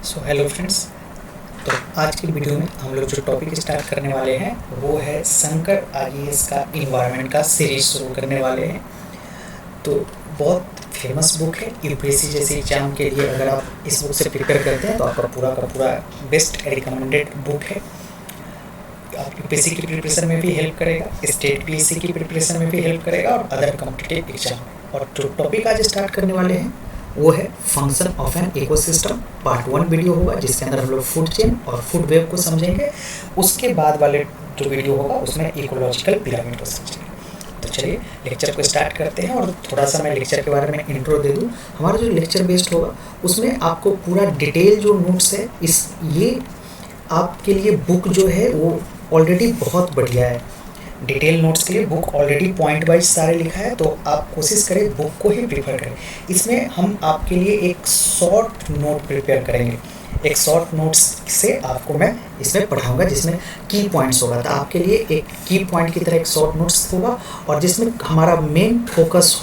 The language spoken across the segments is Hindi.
So hello friends. तो आज की वीडियो में हम लोग जो टॉपिक स्टार्ट करने वाले हैं वो है शंकर आईएएस का इन्वायरमेंट का सीरीज शुरू करने वाले हैं। तो बहुत फेमस बुक है यूपीएससी जैसे एग्जाम के लिए। अगर आप इस बुक से प्रिपेयर करते हैं तो आपका पूरा का पूरा बेस्ट रिकमेंडेड बुक है। आप यूपीएससी की प्रिपरेशन में भी हेल्प करेगा, स्टेट पीएससी की प्रिपरेशन में भी हेल्प करेगा और अदर कॉम्पिटिटिव एग्जाम। और जो टॉपिक आज स्टार्ट करने वाले हैं वो है function of an ecosystem. Part 1 video होगा जिसके अंदर हम लोग फूड चेन और फूड वेब को समझेंगे। उसके बाद वाले जो वीडियो होगा उसमें इकोलॉजिकल पिरामिड को समझेंगे। तो चलिए लेक्चर को स्टार्ट करते हैं। और थोड़ा सा मैं लेक्चर के बारे में इंट्रो दे दूं। हमारा जो लेक्चर बेस्ड होगा उसमें आपको पूरा डिटेल जो नोट्स है ये आपके लिए बुक जो है वो ऑलरेडी बहुत बढ़िया है। डिटेल नोट्स के लिए बुक ऑलरेडी पॉइंट वाइज सारे लिखा है, तो आप कोशिश करें बुक को ही प्रीफर करें। इसमें हम आपके लिए एक शॉर्ट नोट प्रिपेयर करेंगे। एक शॉर्ट नोट्स से आपको मैं इसमें पढ़ाऊंगा जिसमें की पॉइंट्स होगा। तो आपके लिए एक की पॉइंट की तरह एक शॉर्ट नोट्स होगा और जिसमें हमारा मेन फोकस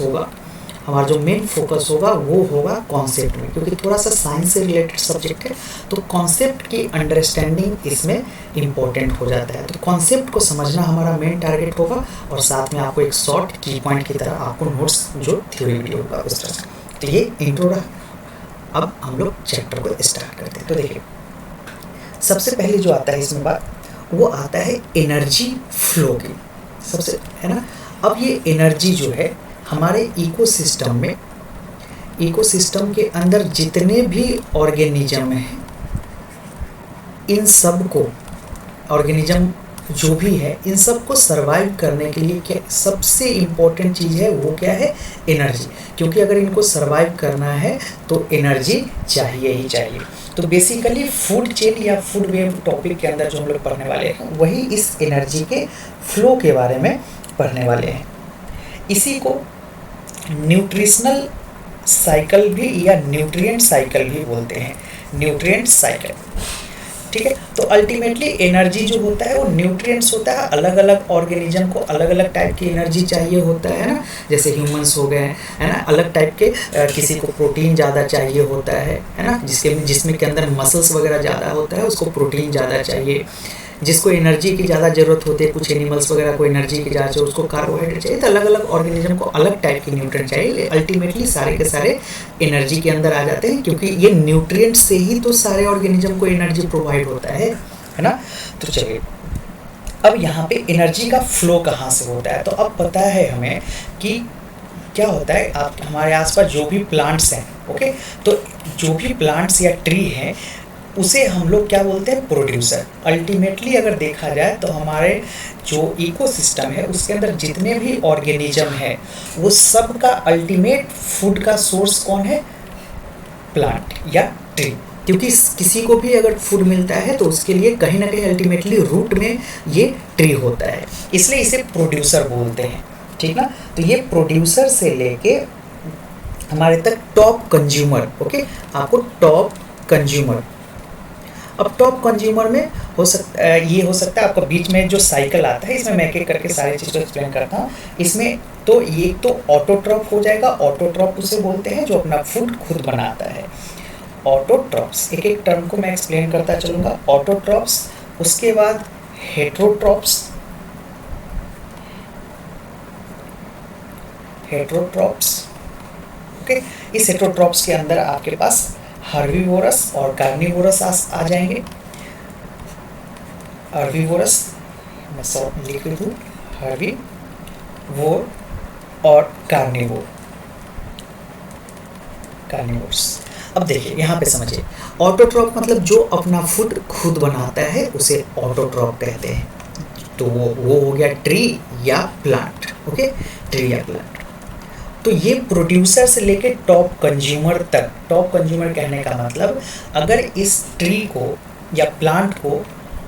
होगा वो होगा कॉन्सेप्ट में, क्योंकि थोड़ा सा साइंस से रिलेटेड सब्जेक्ट है तो कॉन्सेप्ट की अंडरस्टैंडिंग इसमें इम्पोर्टेंट हो जाता है। तो कॉन्सेप्ट को समझना हमारा मेन टारगेट होगा और साथ में आपको एक शॉर्ट की पॉइंट की तरह आपको नोट्स जो थ्योरी वीडियो होगा उस तरह से। तो ये इंट्रो रहा। अब हम लोग चैप्टर को स्टार्ट करते हैं। तो देखिए सबसे पहले जो आता है इसमें बात वो आता है एनर्जी फ्लो की। सबसे है ना। अब ये एनर्जी जो है हमारे इकोसिस्टम के अंदर जितने भी ऑर्गेनिज्म हैं इन सब को ऑर्गेनिज्म जो भी है इन सब को सरवाइव करने के लिए क्या सबसे इम्पोर्टेंट चीज़ है वो क्या है? एनर्जी। क्योंकि अगर इनको सरवाइव करना है तो एनर्जी चाहिए ही चाहिए। तो बेसिकली फूड चेन या फूड वेब टॉपिक के अंदर जो हम लोग पढ़ने वाले हैं वही इस एनर्जी के फ्लो के बारे में पढ़ने वाले हैं। इसी को न्यूट्रिशनल साइकिल भी या न्यूट्रिएंट साइकिल भी बोलते हैं। न्यूट्रिएंट साइकिल, ठीक है। तो अल्टीमेटली एनर्जी जो होता है वो न्यूट्रिएंट्स होता है। अलग अलग ऑर्गेनिज्म को अलग अलग टाइप की एनर्जी चाहिए होता है ना। जैसे ह्यूमंस हो गए है ना, अलग टाइप के किसी को प्रोटीन ज़्यादा चाहिए होता है ना, जिसमें के अंदर मसल्स वगैरह ज़्यादा होता है उसको प्रोटीन ज़्यादा चाहिए। जिसको एनर्जी की ज़्यादा ज़रूरत होती है, कुछ एनिमल्स वगैरह को एनर्जी की ज़्यादा चाहिए, उसको कार्बोहाइड्रेट चाहिए। तो अलग अलग ऑर्गेनिज्म को अलग टाइप की न्यूट्रिएंट चाहिए। अल्टीमेटली सारे के सारे एनर्जी के अंदर आ जाते हैं क्योंकि ये न्यूट्रिएंट से ही तो सारे ऑर्गेनिज्म को एनर्जी प्रोवाइड होता है ना। तो चलिए अब यहाँ पे एनर्जी का फ्लो कहाँ से होता है। तो अब पता है हमें कि क्या होता है। आप हमारे आसपास जो भी प्लांट्स हैं, ओके, तो जो भी प्लांट्स या ट्री हैं उसे हम लोग क्या बोलते हैं? प्रोड्यूसर। अल्टीमेटली अगर देखा जाए तो हमारे जो इकोसिस्टम है उसके अंदर जितने भी ऑर्गेनिज्म है वो सब का अल्टीमेट फूड का सोर्स कौन है? प्लांट या ट्री। क्योंकि किसी को भी अगर फूड मिलता है तो उसके लिए कहीं ना कहीं अल्टीमेटली रूट में ये ट्री होता है, इसलिए इसे प्रोड्यूसर बोलते हैं, ठीक ना। तो ये प्रोड्यूसर से लेके हमारे तक टॉप कंज्यूमर, ओके, आपको टॉप कंज्यूमर। अब टॉप कंज्यूमर में हो सकता है आपका बीच में जो साइकिल आता है इसमें मैं एक एक करके सारी चीज़ को एक्सप्लेन करता हूँ। इसमें तो ये तो ऑटोट्रॉप हो जाएगा। ऑटोट्रॉप उसे बोलते हैं जो अपना फूड खुद बनाता है। ऑटोट्रॉप्स, एक एक टर्म को मैं एक्सप्लेन करता चलूँगा। ऑटोट्रॉप्स, उसके बाद हेट्रोट्रॉप्स, ओके। इस हेट्रोट्रॉप्स के अंदर आपके पास हर्बीवोरस और कार्निवोरस आ जाएंगे। हर्बीवोरस मैं सब लिख दूँ, हर्बीवोर और कार्निवोर्स। अब देखिए यहाँ पे समझिए, ऑटोट्रॉप मतलब जो अपना फूड खुद बनाता है उसे ऑटोट्रॉप कहते हैं। तो वो हो गया ट्री या प्लांट, ओके, ट्री या प्लांट। तो ये प्रोड्यूसर से लेके टॉप कंज्यूमर तक। टॉप कंज्यूमर कहने का मतलब अगर इस ट्री को या प्लांट को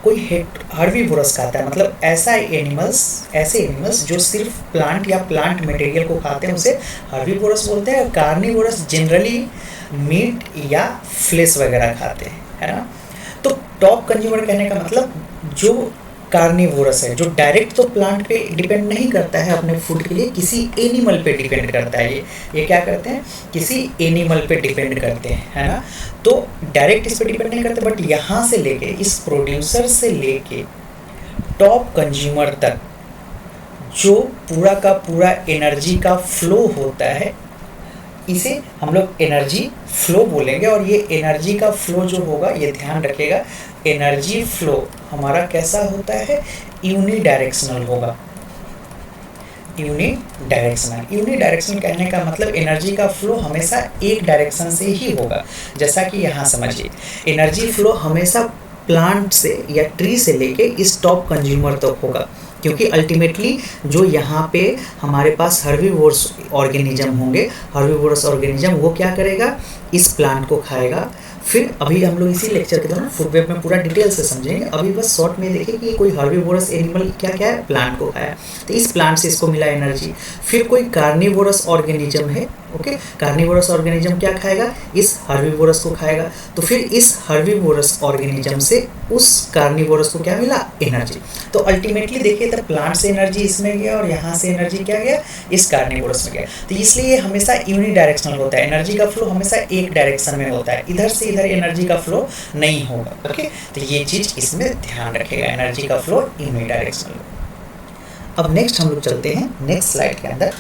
कोई हर्बीवोरस खाता है, मतलब ऐसे एनिमल्स जो सिर्फ प्लांट या प्लांट मटेरियल को खाते हैं उसे हर्बीवोरस बोलते हैं। कार्निवोरस जनरली मीट या फ्लेश वगैरह खाते हैं, है ना। तो टॉप कंज्यूमर कहने का मतलब जो कार्निवोरस है, जो डायरेक्ट तो प्लांट पे डिपेंड नहीं करता है अपने फूड के लिए, किसी एनिमल पे डिपेंड करता है। ये क्या करते हैं, किसी एनिमल पे डिपेंड करते हैं, है ना। तो डायरेक्ट इस पे डिपेंड नहीं करते, बट यहाँ से लेके, इस प्रोड्यूसर से लेके टॉप कंज्यूमर तक जो पूरा का पूरा एनर्जी का फ्लो होता है, इसे हम लोग एनर्जी फ्लो बोलेंगे। और ये एनर्जी का फ्लो जो होगा, ये ध्यान रखिएगा, एनर्जी फ्लो हमारा कैसा होता है, यूनिडायरेक्शनल होगा। यूनिडायरेक्शनल कहने का मतलब एनर्जी का फ्लो हमेशा एक डायरेक्शन से ही होगा। जैसा कि यहाँ समझिए, एनर्जी फ्लो हमेशा प्लांट से या ट्री से लेके इस टॉप कंज्यूमर तक होगा, क्योंकि अल्टीमेटली जो यहाँ पे हमारे पास हर्बीवोरस ऑर्गेनिज्म होंगे, हर्बीवोरस ऑर्गेनिज्म वो क्या करेगा, इस प्लांट को खाएगा। फिर अभी हम लोग इसी लेक्चर के दौरान फूड वेब में पूरा डिटेल से समझेंगे, अभी बस शॉर्ट में देखिए कि कोई हर्बीवोरस एनिमल क्या क्या है, प्लांट को खाया, तो इस प्लांट से इसको मिला एनर्जी। फिर कोई कार्निवोरस ऑर्गेनिज्म है, ओके, कार्निवोरस ऑर्गेनिज्म क्या खाएगा, इस हर्बीवोरस को खाएगा, तो फिर इस हर्बीवोरस ऑर्गेनिज्म से उस कार्निवोरस को क्या मिला, एनर्जी। तो अल्टीमेटली देखिए, तो प्लांट से एनर्जी इसमें गया और यहाँ से एनर्जी क्या गया, इस कार्निवोरस में गया। तो इसलिए हमेशा यूनिडायरेक्शनल होता है, एनर्जी का फ्लो हमेशा एक डायरेक्शन में होता है, इधर से इधर एनर्जी का फ्लो नहीं होगा, ओके। तो ये चीज इसमें ध्यान रखिएगा, एनर्जी का फ्लो यूनिडायरेक्शनल। अब नेक्स्ट हम लोग चलते हैं, नेक्स्ट स्लाइड के अंदर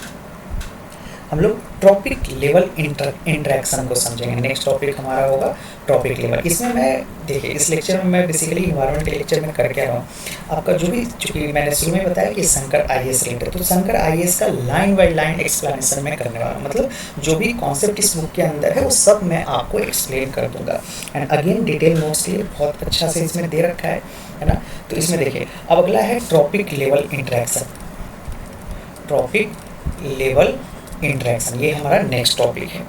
हम लोग ट्रॉपिक लेवल इंटरेक्शन को समझेंगे। नेक्स्ट टॉपिक हमारा होगा ट्रॉपिक लेवल। इसमें मैं देखिए, इस लेक्चर में मैं बेसिकली इन्वायरमेंट के लेक्चर में करके रहा हूँ आपका, जो भी, चूंकि मैंने शुरू में बताया कि शंकर आईएएस रिलेटेड, तो शंकर आईएएस का लाइन बाय लाइन एक्सप्लेनेशन में करने वाला हूँ। मतलब जो भी कॉन्सेप्ट इस बुक के अंदर है वो सब मैं आपको एक्सप्लेन कर दूंगा। एंड अगेन डिटेल नोट्स के लिए बहुत अच्छा से इसमें दे रखा है ना। तो इसमें देखिए, अब अगला है trophic level interaction. Trophic level interaction, ये हमारा नेक्स्ट टॉपिक है।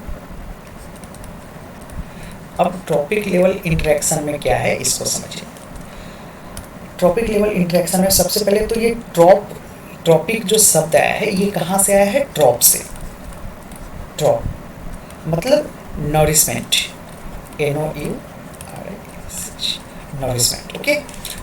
अब ट्रॉपिक लेवल इंटरेक्शन में क्या है, इसको समझिए। ट्रॉपिक लेवल इंटरेक्शन में सबसे पहले तो ये ट्रॉपिक जो शब्द आया है, ये कहाँ से आया है, ट्रॉप से। ट्रॉप मतलब nourishment, NOURISH, nourishment, okay,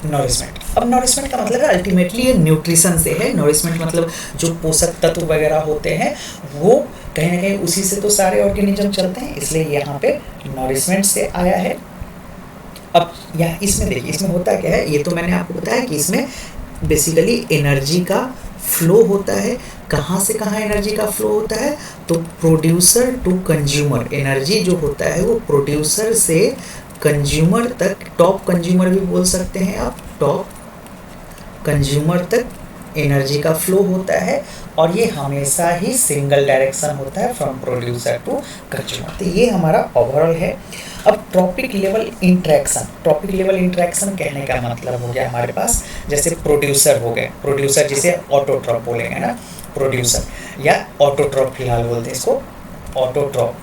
nourishment. अब नॉरिशमेंट का मतलब है अल्टीमेटली ये न्यूट्रिशन से है। नॉरिशमेंट मतलब जो पोषक तत्व वगैरह होते हैं वो कहीं ना कहीं उसी से तो सारे ऑर्गेनिज्म चलते हैं, इसलिए यहाँ पे नॉरिशमेंट से आया है। अब यहाँ इसमें देखिए, इसमें होता क्या है, ये तो मैंने आपको बताया कि इसमें बेसिकली एनर्जी का फ्लो होता है। कहाँ से कहाँ एनर्जी का फ्लो होता है, तो प्रोड्यूसर टू कंज्यूमर। एनर्जी जो होता है वो प्रोड्यूसर से कंज्यूमर तक, टॉप कंज्यूमर भी बोल सकते हैं आप, टॉप कंज्यूमर तक एनर्जी का फ्लो होता है, और ये हमेशा ही सिंगल डायरेक्शन होता है, फ्रॉम प्रोड्यूसर टू कंज्यूमर। तो ये हमारा ओवरऑल है। अब trophic level interaction, trophic level interaction कहने का मतलब हो गया हमारे पास, जैसे प्रोड्यूसर हो गए, प्रोड्यूसर जिसे ऑटोट्रॉप बोलेंगे ना, प्रोड्यूसर या ऑटोट्रॉप फिलहाल बोलते हैं इसको, ऑटोट्रॉप,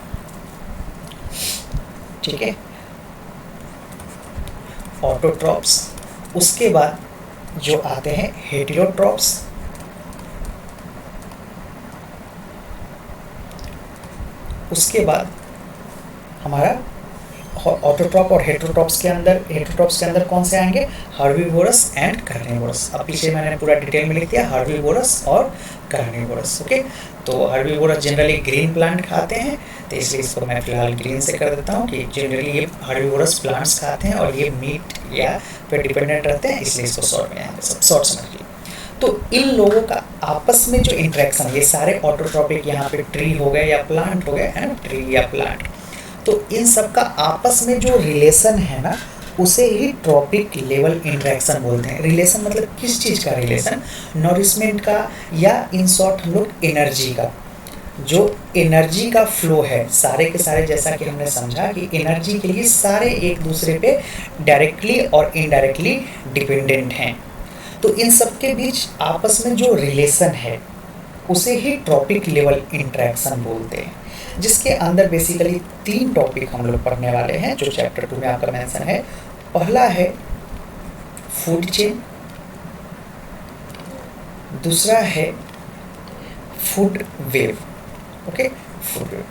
ठीक है, ऑटोट्रॉप्स। उसके बाद जो आते हैं हेटेरोट्रॉप्स, उसके बाद हमारा ऑटोट्रॉप और हेटेरोट्रॉप्स के अंदर कौन से आएंगे, हर्बीवोरस एंड कार्निवोरस। अब पीछे मैंने पूरा डिटेल में लिख दिया, हर्बीवोरस और कार्निवोरस, ओके। तो हर्बीवोरस जनरली ग्रीन प्लांट खाते हैं, तो इसलिए इसको मैं फिलहाल ग्रीन से कर देता हूँ कि जनरली ये हर्बीवोरस प्लांट्स खाते हैं और ये मीट या पे डिपेंडेंट रहते हैं, इसलिए इसको शॉर्ट में शॉर्ट समझ लीजिए। तो इन लोगों का आपस में जो इंटरेक्शन, ये सारे ऑटोट्रॉपिक, यहाँ पे ट्री हो गए या प्लांट हो गए, है ना, ट्री या प्लांट, तो इन सब का आपस में जो रिलेशन है ना, उसे ही ट्रॉपिक लेवल इंटरेक्शन बोलते हैं। रिलेशन मतलब किस चीज़ का रिलेशन, नॉरिशमेंट का, या इन शॉर्ट हम लोग एनर्जी का। जो एनर्जी का फ्लो है सारे के सारे, जैसा कि हमने समझा कि एनर्जी के लिए सारे एक दूसरे पे डायरेक्टली और इनडायरेक्टली डिपेंडेंट हैं, तो इन सब के बीच आपस में जो रिलेशन है उसे ही ट्रॉपिक लेवल इंटरेक्शन बोलते हैं, जिसके अंदर बेसिकली 3 टॉपिक हम लोग पढ़ने वाले हैं जो चैप्टर 2 में आपका मेंशन है। पहला है फूड चेन, दूसरा है food web, okay, food web,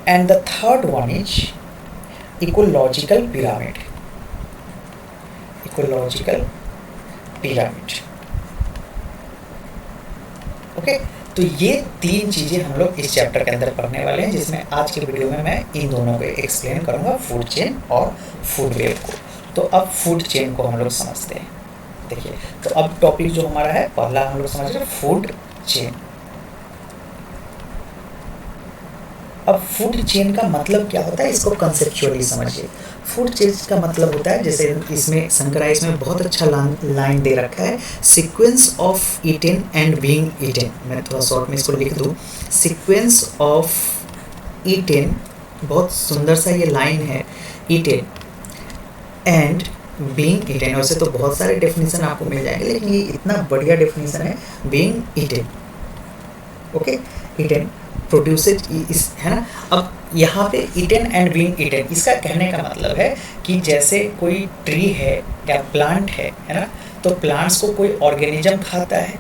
and the third one is ecological pyramid. Ecological pyramid. Okay, तो ये 3 चीज़ें हम लोग इस चैप्टर के अंदर पढ़ने वाले हैं, जिसमें आज के वीडियो में मैं इन दोनों को एक्सप्लेन करूँगा, फूड चेन और फूड वेब को। तो अब फूड चेन को हम लोग समझते हैं। देखिए, तो अब टॉपिक जो हमारा है, पहला हम लोग समझ रहे हैं फूड चेन। अब फूड चेन का मतलब क्या होता है, इसको कंसेप्चुअली समझिए। फूड चेन का मतलब होता है, जैसे इसमें शंकराय इसमें बहुत अच्छा लाइन दे रखा है, sequence of eaten and being eaten. मैं थोड़ा शॉर्ट में इसको लिख दूँ, सीक्वेंस ऑफ ईटेन, बहुत सुंदर सा ये लाइन है, ईटेन एंड बीइंग ईटेन। वैसे तो बहुत सारे डेफिनेशन आपको मिल जाएंगे, लेकिन ये इतना बढ़िया डेफिनेशन है, being eaten. Okay, eaten produces इस, है ना। अब यहाँ पे ईटेन एंड बीइंग ईटेन, इसका कहने का मतलब है कि जैसे कोई ट्री है या प्लांट है ना, तो प्लांट्स को कोई ऑर्गेनिज्म खाता है,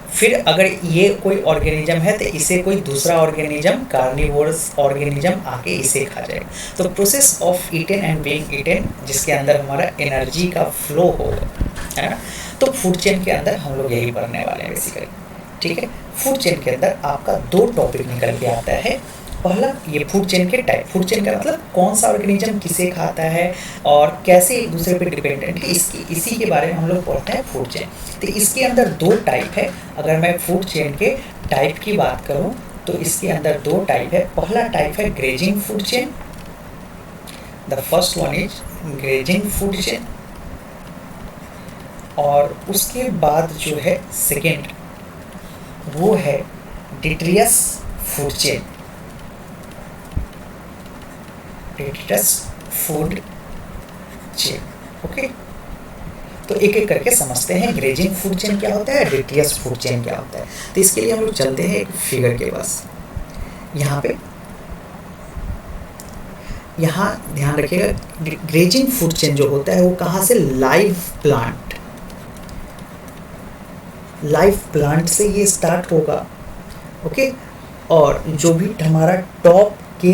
फिर अगर ये कोई ऑर्गेनिज्म है तो इसे कोई दूसरा ऑर्गेनिज्म, कार्निवोरस ऑर्गेनिज्म आके इसे खा जाए। तो process of eaten and being eaten, जिसके अंदर हमारा एनर्जी का फ्लो होगा, है ना। तो फूड चेन के अंदर हम लोग यही पढ़ने वाले हैं बेसिकली, ठीक है। फूड चेन के अंदर आपका 2 टॉपिक निकल के आता है। पहला, ये फूड चेन के टाइप। फूड चेन का मतलब कौन सा ऑर्गेनिज्म किसे खाता है और कैसे एक दूसरे पे डिपेंडेंट है, इसी के बारे में हम लोग पढ़ते हैं फूड चेन। तो इसके अंदर 2 टाइप है। अगर मैं फूड चेन के टाइप की बात करूं तो इसके अंदर 2 टाइप है। पहला टाइप है grazing food chain, the first one is grazing food chain, और उसके बाद जो है सेकेंड, वो है detritus food chain. Detritus food chain, okay. तो एक एक करके समझते हैं, ग्रेजिंग फूड चेन क्या होता है, डिट्रियस फूड चेन क्या होता है। तो इसके लिए हम लोग चलते हैं एक फिगर के पास। यहाँ पे, यहाँ ध्यान रखिएगा, ग्रेजिंग फूड चेन जो होता है वो कहाँ से, लाइव प्लांट से ये स्टार्ट होगा, ओके। और जो भी हमारा टॉप के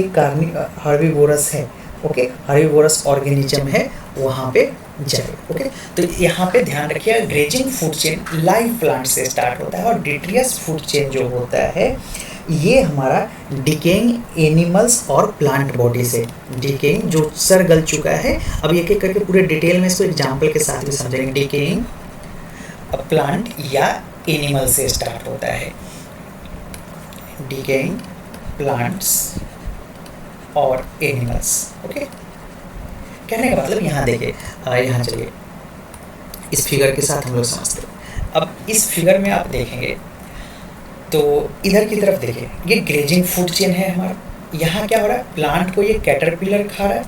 हर्बीवोरस है, ओके, हर्बीवोरस ऑर्गेनिज्म है, वहाँ पे जाए, ओके। तो यहाँ पे ध्यान रखिएगा, grazing food chain live plant से स्टार्ट होता है, और डिट्रियस फूड चेन जो होता है ये हमारा डिकेइंग एनिमल्स और प्लांट बॉडी से, डिकेइंग जो सर गल चुका है। अब एक एक करके पूरे डिटेल में इसको एग्जाम्पल के साथ भी समझेंगे। डिकेइंग प्लांट या एनिमल से स्टार्ट होता है, डिकेइंग प्लांट्स और एनिमल्स, ओके। कहने का मतलब यहाँ देखिए, यहाँ चलिए इस फिगर के साथ हम लोग समझते हैं। अब इस फिगर में आप देखेंगे तो इधर की तरफ देखिए, ये ग्रेजिंग फूड चेन है हमारा। यहाँ क्या हो रहा है, प्लांट को ये कैटरपिलर खा रहा है।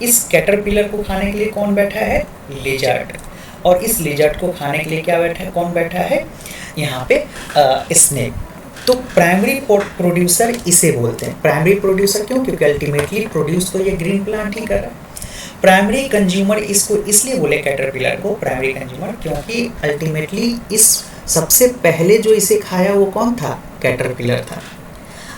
इस कैटरपिलर को खाने के लिए कौन बैठा है, लिजर्ड। और इस लिजर्ड को खाने के लिए क्या बैठा है, कौन बैठा है, यहाँ पे स्नेक। तो प्राइमरी प्रोड्यूसर इसे बोलते हैं। प्राइमरी प्रोड्यूसर क्यों, क्योंकि अल्टीमेटली प्रोड्यूस तो ये ग्रीन प्लांट ही कर रहा है। प्राइमरी कंज्यूमर इसको इसलिए बोले कैटरपिलर को प्राइमरी कंज्यूमर, क्योंकि अल्टीमेटली इस सबसे पहले जो इसे खाया वो कौन था, कैटरपिलर था।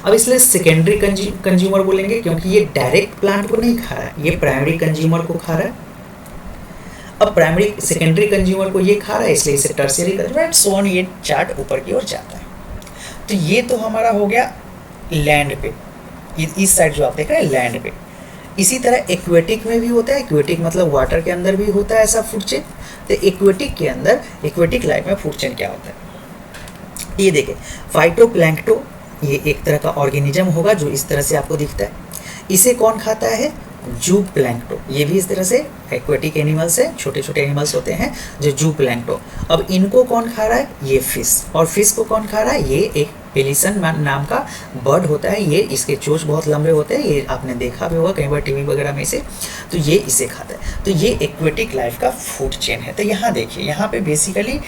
अब इसलिए सेकेंडरी कंज्यूमर बोलेंगे, क्योंकि ये डायरेक्ट प्लांट को नहीं खा रहा है, ये प्राइमरी कंज्यूमर को खा रहा है। अब प्राइमरी सेकेंडरी कंज्यूमर को ये खा रहा है, इसलिए इसे टर्शियरी कंज्यूमर, सो ऑन, ये चार्ट ऊपर की ओर जाता है। तो ये तो हमारा हो गया लैंड पे, इस साइड जो आप देख रहे हैं लैंड पे। इसी तरह एक्वेटिक में भी होता है, एक्वेटिक मतलब वाटर के अंदर भी होता है ऐसा फूड चेन। तो एक्वेटिक के अंदर, एक्वेटिक लाइफ में फूड चेन क्या होता है, ये देखिए, फाइटोप्लैंक्टो, ये एक तरह का ऑर्गेनिज्म होगा जो इस तरह से आपको दिखता है। इसे कौन खाता है, जूप्लैंक्टो। ये भी इस तरह से एक्वेटिक एनिमल्स है, छोटे छोटे एनिमल्स होते हैं जो जूप्लैंक्टो। अब इनको कौन खा रहा है, ये फिश। और फिश को कौन खा रहा है, ये एक पेलिसन नाम का बर्ड होता है। ये इसके चोंच बहुत लंबे होते हैं, ये आपने देखा भी होगा कई बार टीवी वगैरह में से। तो ये इसे खाता है। तो ये एक्वेटिक लाइफ का फूड चेन है। तो यहाँ देखिए, यहाँ पे बेसिकली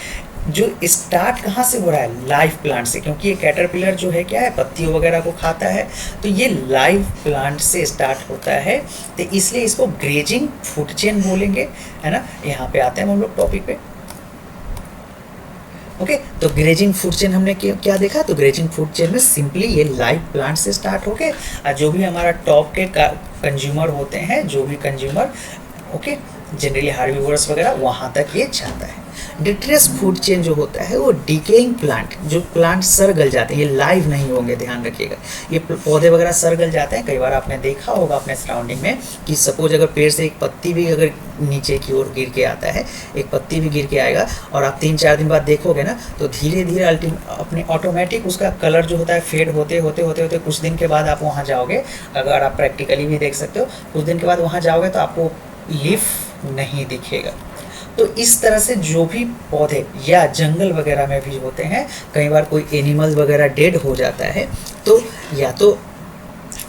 जो स्टार्ट कहाँ से हो रहा है, लाइव प्लांट से, क्योंकि ये कैटरपिलर जो है क्या है, पत्तियों वगैरह को खाता है। तो ये लाइव प्लांट से स्टार्ट होता है, तो इसलिए इसको ग्रेजिंग फूड चेन बोलेंगे, है ना। यहाँ पे आते हैं हम लोग टॉपिक पे, ओके। तो ग्रेजिंग फूड चेन हमने क्या देखा, तो ग्रेजिंग फूड चेन में सिंपली ये लाइव प्लांट से स्टार्ट होके जो भी हमारा टॉप के कंज्यूमर होते हैं, जो भी कंज्यूमर, ओके, जनरली हार्बीवोरस वगैरह वहाँ तक ये जाता है। डिट्रियस फूड चेन जो होता है वो डिकेइंग प्लांट, जो प्लांट सड़ गल जाते हैं, ये लाइव नहीं होंगे, ध्यान रखिएगा। ये पौधे वगैरह सड़ गल जाते हैं। कई बार आपने देखा होगा अपने सराउंडिंग में कि सपोज अगर पेड़ से एक पत्ती भी अगर नीचे की ओर गिर के आता है, एक पत्ती भी गिर के आएगा और आप 3-4 दिन बाद देखोगे ना, तो धीरे धीरे अपने ऑटोमेटिक उसका कलर जो होता है फेड होते होते होते होते कुछ दिन के बाद आप वहाँ जाओगे, अगर आप प्रैक्टिकली भी देख सकते हो, कुछ दिन के बाद वहाँ जाओगे तो आपको लीफ नहीं दिखेगा। तो इस तरह से जो भी पौधे या जंगल वगैरह में भी होते हैं, कई बार कोई एनिमल वगैरह डेड हो जाता है तो या तो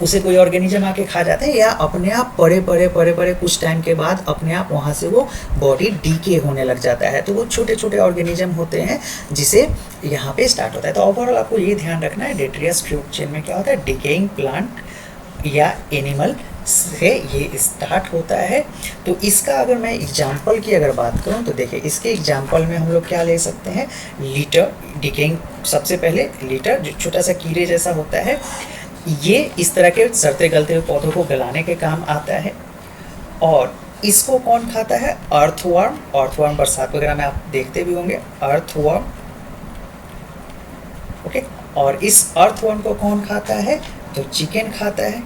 उसे कोई ऑर्गेनिज्म आके खा जाते हैं या अपने आप पड़े कुछ टाइम के बाद अपने आप वहाँ से वो बॉडी डीके होने लग जाता है। तो वो छोटे छोटे ऑर्गेनिज्म होते हैं जिसे यहाँ पे स्टार्ट होता है। तो ओवरऑल आपको ये ध्यान रखना है, डिट्रियस फूड चेन में क्या होता है, डिकेइंग प्लांट या एनिमल से ये स्टार्ट होता है। तो इसका अगर मैं एग्जाम्पल की अगर बात करूं तो देखिए, इसके एग्जाम्पल में हम लोग क्या ले सकते हैं, लीटर डिकेइंग। सबसे पहले लीटर जो छोटा सा कीड़े जैसा होता है, ये इस तरह के सड़ते गलते हुए पौधों को गलाने के काम आता है। और इसको कौन खाता है, अर्थवर्म। अर्थवर्म बरसात वगैरह में आप देखते भी होंगे, अर्थवर्म। ओके, और इस अर्थवर्म को कौन खाता है, तो चिकन खाता है,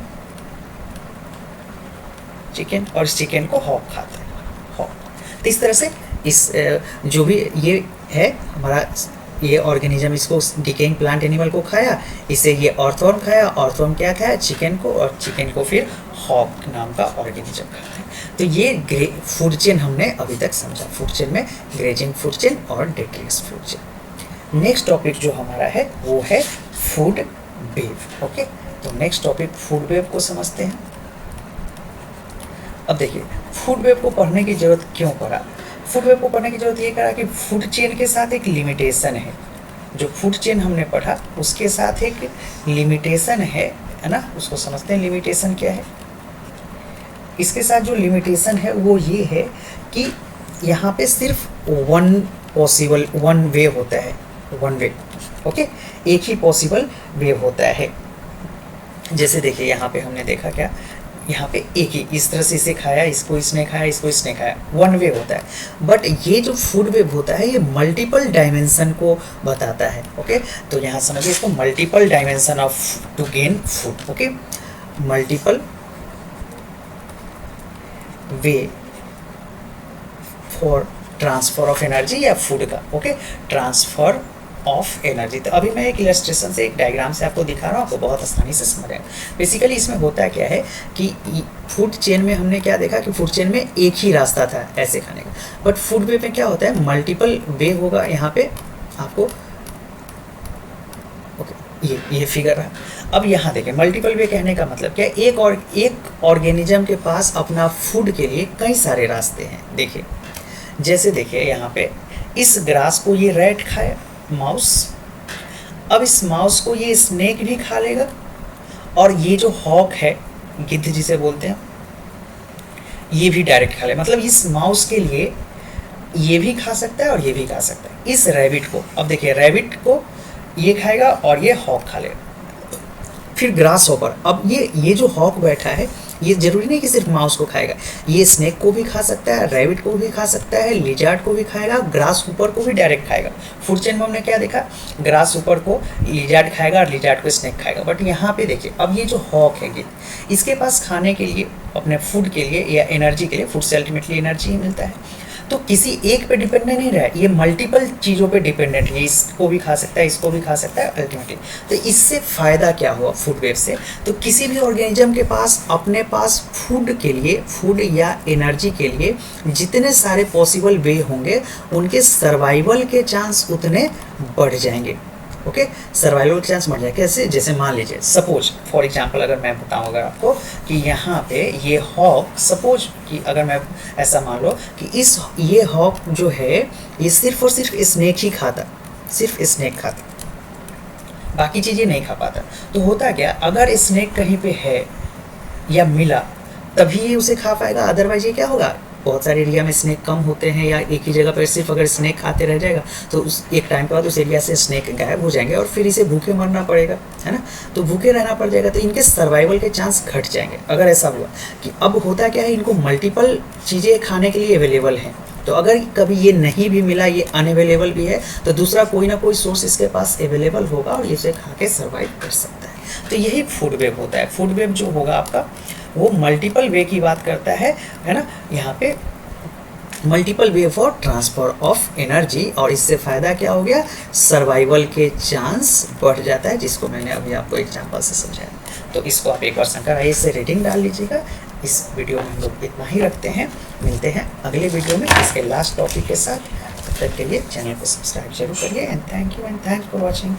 चिकन। और इस चिकन को हॉक खाता है, हॉक। तो इस तरह से इस जो भी ये है हमारा ये ऑर्गेनिज्म, इसको डिकेइंग प्लांट एनिमल को खाया, इसे ये अर्थवर्म खाया, अर्थवर्म क्या खाया, चिकन को, और चिकन को फिर हॉक नाम का ऑर्गेनिज्म खाता है। तो ये फूड चेन हमने अभी तक समझा। फूड चेन में ग्रेजिंग फूड चेन और डिट्रियस फूड चेन। नेक्स्ट टॉपिक जो हमारा है वो है फूड वेव। ओके, तो नेक्स्ट टॉपिक फूड वेव को समझते हैं। अब देखिए, फूड वेव को पढ़ने की जरूरत क्यों पड़ा। फूड वेव को पढ़ने की जरूरत ये करा कि फूड चेन के साथ एक लिमिटेशन है। जो फूड चेन हमने पढ़ा उसके साथ एक लिमिटेशन है ना, उसको समझते हैं लिमिटेशन क्या है। इसके साथ जो लिमिटेशन है वो ये है कि यहाँ पे सिर्फ वन वे होता है, वन वे। ओके, एक ही पॉसिबल वे होता है। जैसे देखिए यहाँ पे हमने देखा क्या, यहाँ पे एक ही इस तरह से इसे खाया, इसको इसने खाया, इसको इसने खाया, वन वे होता है। बट ये जो फूड वेव होता है ये मल्टीपल डायमेंशन को बताता है। ओके, तो यहाँ समझिए इसको, multiple dimension of to gain food. Okay, multiple way for transfer of energy या फूड का। Okay, transfer of energy. तो अभी मैं एक इलस्ट्रेशन से, एक डायग्राम से आपको दिखा रहा हूँ, आपको बहुत आसानी से समझ आएगा। बेसिकली इसमें होता क्या है कि फूड चेन में हमने क्या देखा कि फूड चेन में एक ही रास्ता था ऐसे खाने का, बट फूड वे में क्या होता है, मल्टीपल वे होगा। यहाँ पे आपको ओके ये फिगर है। अब यहाँ देखिए, मल्टीपल वे कहने का मतलब क्या है, एक ऑर्गेनिज्म के पास अपना फूड के लिए कई सारे रास्ते हैं। देखिए, जैसे देखिए यहाँ पे इस ग्रास को ये रैट खाया, माउस। अब इस माउस को ये स्नेक भी खा लेगा, और ये जो हॉक है, गिद्ध जिसे बोलते हैं, ये भी डायरेक्ट खा ले। मतलब इस माउस के लिए ये भी खा सकता है और ये भी खा सकता है। इस रैबिट को, अब देखिए रैबिट को ये खाएगा और ये हॉक खा लेगा। फिर ग्रास हॉपर, अब ये जो हॉक बैठा है ये जरूरी नहीं कि सिर्फ माउस को खाएगा, ये स्नेक को भी खा सकता है, रैबिट को भी खा सकता है, लिजार्ड को भी खाएगा, ग्रास ऊपर को भी डायरेक्ट खाएगा। फूड चेन में हमने क्या देखा, ग्रास ऊपर को लिजार्ड खाएगा और लिजार्ड को स्नेक खाएगा। बट यहाँ पे देखिए, अब ये जो हॉक है गिद्ध, इसके पास खाने के लिए, अपने फूड के लिए या एनर्जी के लिए, फूड से अल्टीमेटली एनर्जी ही मिलता है, तो किसी एक पे डिपेंडेंट नहीं रहा, ये मल्टीपल चीज़ों पे डिपेंडेंट है। इसको भी खा सकता है, इसको भी खा सकता है अल्टीमेटली। तो इससे फ़ायदा क्या हुआ फूड वेव से, तो किसी भी ऑर्गेनिज्म के पास अपने पास फूड के लिए, फूड या एनर्जी के लिए जितने सारे पॉसिबल वे होंगे, उनके सर्वाइवल के चांस उतने बढ़ जाएंगे। ओके, सर्वाइवल के चांस बढ़ जाए। कैसे, जैसे मान लीजिए सपोज फॉर एग्जांपल अगर मैं बताऊं अगर आपको कि यहाँ पे ये हॉक, सपोज कि अगर मैं ऐसा मान लो कि ये हॉक जो है ये सिर्फ और सिर्फ स्नेक ही खाता, सिर्फ स्नेक खाता, बाकी चीज़ें नहीं खा पाता। तो होता क्या, अगर स्नेक कहीं पे है या मिला तभी ये उसे खा पाएगा, अदरवाइज ये क्या होगा, बहुत सारे एरिया में स्नेक कम होते हैं या एक ही जगह पर सिर्फ अगर स्नेक खाते रह जाएगा तो उस एक टाइम के बाद उस एरिया से स्नेक गायब हो जाएंगे और फिर इसे भूखे मरना पड़ेगा, है ना। तो भूखे रहना पड़ जाएगा तो इनके सर्वाइवल के चांस घट जाएंगे। अगर ऐसा हुआ कि अब होता क्या है, इनको मल्टीपल चीज़ें खाने के लिए अवेलेबल हैं, तो अगर कभी ये नहीं भी मिला, ये अनअवेलेबल भी है, तो दूसरा कोई ना कोई सोर्स इसके पास अवेलेबल होगा और इसे खा के सर्वाइव कर सकता है। तो यही फूड वेब होता है। फूड वेब जो होगा आपका वो मल्टीपल वे की बात करता है ना। यहाँ पे multiple way for transfer of energy, और इससे फ़ायदा क्या हो गया, सर्वाइवल के चांस बढ़ जाता है, जिसको मैंने अभी आपको एग्जांपल से समझाया। तो इसको आप एक बार शंकर आइए से रेटिंग डाल लीजिएगा। इस वीडियो में हम लोग इतना ही रखते हैं, मिलते हैं अगले वीडियो में इसके लास्ट टॉपिक के साथ। तब तक के लिए चैनल को सब्सक्राइब जरूर करिए। And thank you for watching.